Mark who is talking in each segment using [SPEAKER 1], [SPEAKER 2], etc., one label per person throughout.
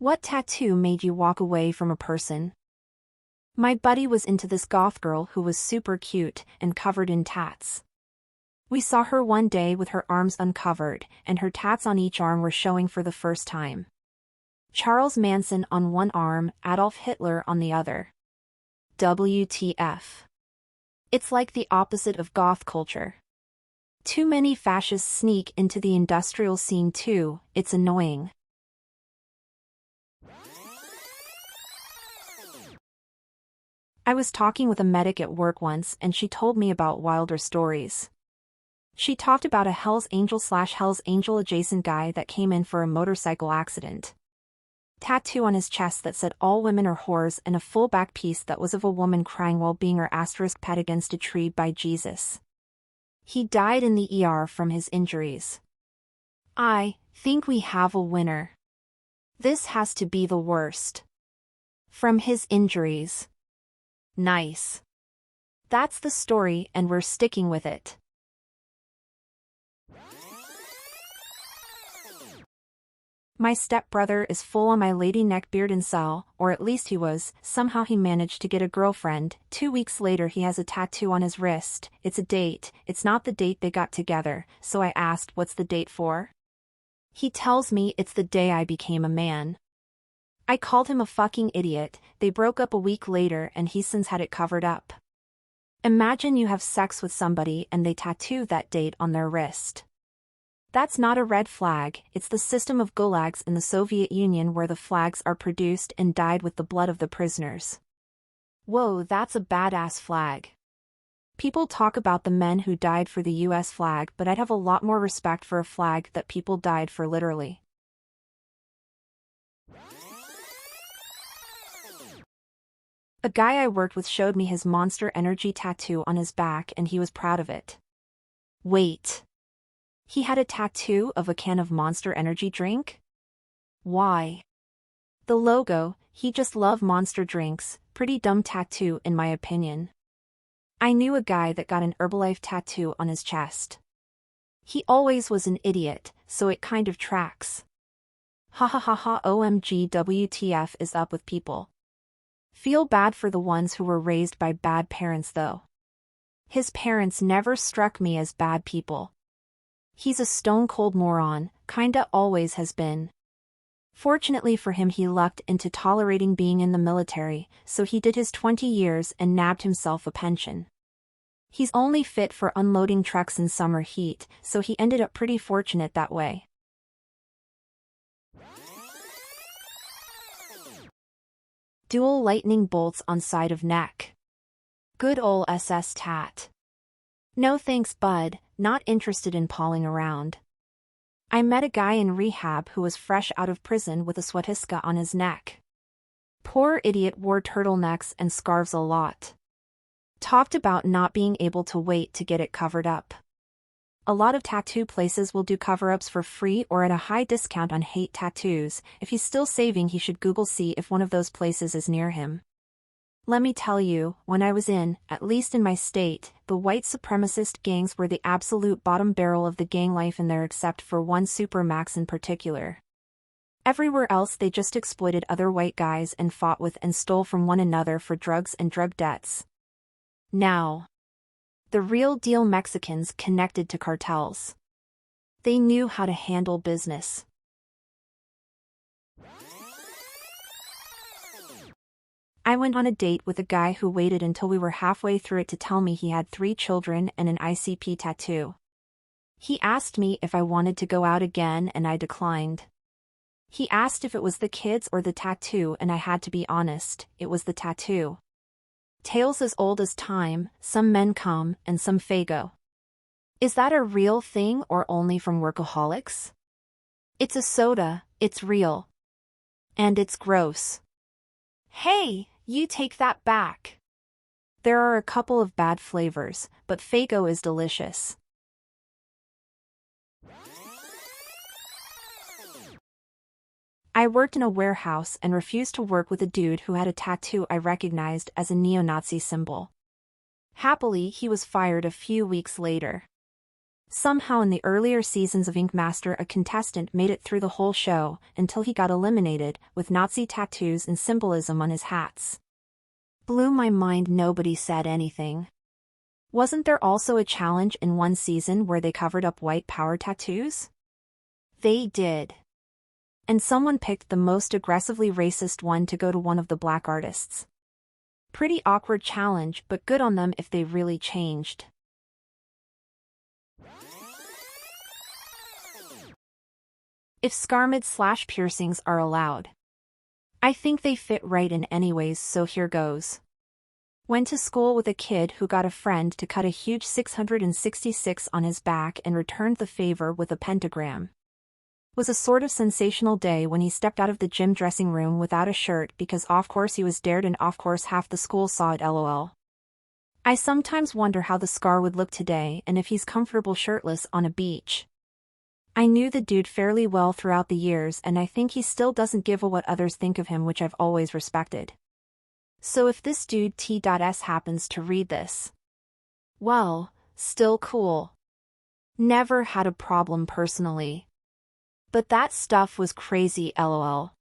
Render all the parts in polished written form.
[SPEAKER 1] What tattoo made you walk away from a person? My buddy was into this goth girl who was super cute and covered in tats. We saw her one day with her arms uncovered, and her tats on each arm were showing for the first time. Charles Manson on one arm, Adolf Hitler on the other. WTF. It's like the opposite of goth culture. Too many fascists sneak into the industrial scene too, it's annoying. I was talking with a medic at work once and she told me about wilder stories. She talked about a Hell's Angel/Hell's Angel adjacent guy that came in for a motorcycle accident. Tattoo on his chest that said all women are whores and a full back piece that was of a woman crying while being her asterisk pat against a tree by Jesus. He died in the ER from his injuries. I think we have a winner. This has to be the worst. From his injuries. Nice. That's the story and we're sticking with it. My stepbrother is full on my lady neckbeard incel, or at least he was. Somehow he managed to get a girlfriend. 2 weeks later he has a tattoo on his wrist. It's a date. It's not the date they got together, so I asked what's the date for? He tells me it's the day I became a man. I called him a fucking idiot. They broke up a week later and he's since had it covered up. Imagine you have sex with somebody and they tattoo that date on their wrist. That's not a red flag, it's the system of gulags in the Soviet Union where the flags are produced and dyed with the blood of the prisoners. Whoa, that's a badass flag. People talk about the men who died for the US flag, but I'd have a lot more respect for a flag that people died for literally. A guy I worked with showed me his Monster Energy tattoo on his back and he was proud of it. Wait. He had a tattoo of a can of Monster Energy drink? Why? The logo, he just loved Monster drinks, pretty dumb tattoo in my opinion. I knew a guy that got an Herbalife tattoo on his chest. He always was an idiot, so it kind of tracks. Ha ha ha ha OMG WTF is up with people. Feel bad for the ones who were raised by bad parents though. His parents never struck me as bad people. He's a stone-cold moron, kinda always has been. Fortunately for him he lucked into tolerating being in the military, so he did his 20 years and nabbed himself a pension. He's only fit for unloading trucks in summer heat, so he ended up pretty fortunate that way. Dual lightning bolts on side of neck. Good ol' SS tat. No thanks bud, not interested in palling around. I met a guy in rehab who was fresh out of prison with a swastika on his neck. Poor idiot wore turtlenecks and scarves a lot. Talked about not being able to wait to get it covered up. A lot of tattoo places will do cover-ups for free or at a high discount on hate tattoos. If he's still saving he should Google see if one of those places is near him. Let me tell you, when I was in, at least in my state, the white supremacist gangs were the absolute bottom barrel of the gang life in there except for one supermax in particular. Everywhere else they just exploited other white guys and fought with and stole from one another for drugs and drug debts. Now. The real deal Mexicans connected to cartels. They knew how to handle business. I went on a date with a guy who waited until we were halfway through it to tell me he had 3 children and an ICP tattoo. He asked me if I wanted to go out again and I declined. He asked if it was the kids or the tattoo and I had to be honest, it was the tattoo. Tales as old as time, some men come and some fago. Is that a real thing or only from workaholics? It's a soda, it's real. And it's gross. Hey, you take that back. There are a couple of bad flavors, but fago is delicious. I worked in a warehouse and refused to work with a dude who had a tattoo I recognized as a neo-Nazi symbol. Happily, he was fired a few weeks later. Somehow in the earlier seasons of Ink Master a contestant made it through the whole show until he got eliminated with Nazi tattoos and symbolism on his hats. Blew my mind. Nobody said anything. Wasn't there also a challenge in one season where they covered up white power tattoos? They did. And someone picked the most aggressively racist one to go to one of the black artists. Pretty awkward challenge, but good on them if they really changed. If scarmid/piercings are allowed. I think they fit right in anyways, so here goes. Went to school with a kid who got a friend to cut a huge 666 on his back and returned the favor with a pentagram. Was a sort of sensational day when he stepped out of the gym dressing room without a shirt because of course he was dared and of course half the school saw it, lol. I sometimes wonder how the scar would look today and if he's comfortable shirtless on a beach. I knew the dude fairly well throughout the years and I think he still doesn't give a what others think of him, which I've always respected. So if this dude T.S happens to read this, well, still cool. Never had a problem personally. But that stuff was crazy, lol.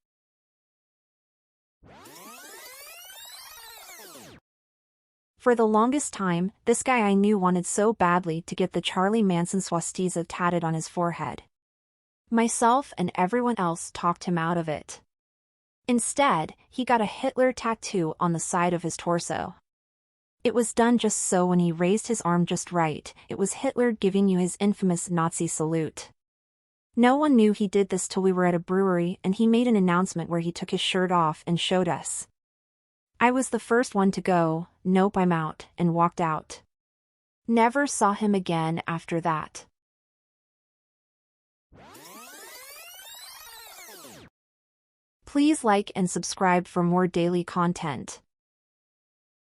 [SPEAKER 1] For the longest time, this guy I knew wanted so badly to get the Charlie Manson swastika tatted on his forehead. Myself and everyone else talked him out of it. Instead, he got a Hitler tattoo on the side of his torso. It was done just so when he raised his arm just right, it was Hitler giving you his infamous Nazi salute. No one knew he did this till we were at a brewery and he made an announcement where he took his shirt off and showed us. I was the first one to go, nope, I'm out, and walked out. Never saw him again after that. Please like and subscribe for more daily content.